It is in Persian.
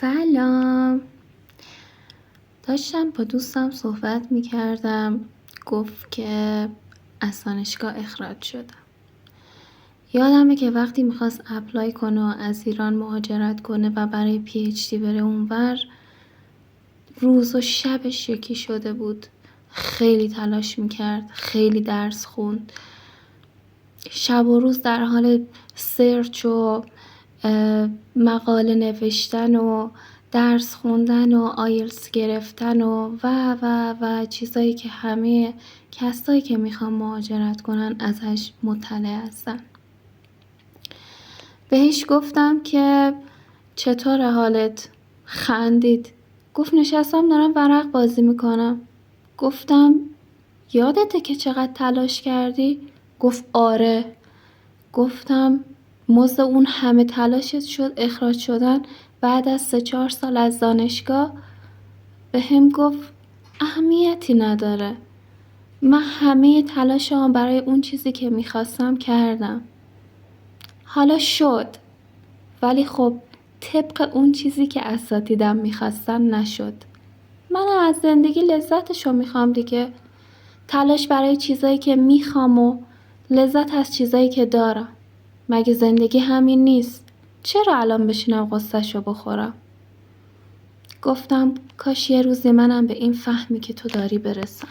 سلام. داشتم با دوستم صحبت میکردم، گفت که از دانشگاه اخراج شدم. یادمه که وقتی میخواست اپلای کنه و از ایران مهاجرت کنه و برای PhD بره اونور، روز و شبش یکی شده بود. خیلی تلاش میکرد، خیلی درس خوند، شب و روز در حال سرچ و مقاله نوشتن و درس خوندن و آیلتس گرفتن و چیزایی که همه کسایی که میخوان مهاجرت کنن ازش مطلع هستن. بهش گفتم که چطور حالت؟ خندید. گفت نشستم دارم ورق بازی میکنم. گفتم یادته که چقدر تلاش کردی؟ گفت آره. گفتم مزد اون همه تلاشت شد اخراج شدن بعد از 3-4 سال از دانشگاه؟ به هم گفت اهمیتی نداره، من همه تلاشم برای اون چیزی که میخواستم کردم، حالا شد، ولی خب طبق اون چیزی که اساتیدم میخواستن نشد. من از زندگی لذتشو میخوام دیگه، تلاش برای چیزایی که میخوام و لذت از چیزایی که دارم. مگه زندگی همین نیست؟ چرا الان بشینم قصه‌شو بخورم؟ گفتم کاش یه روزی منم به این فهمی که تو داری برسم.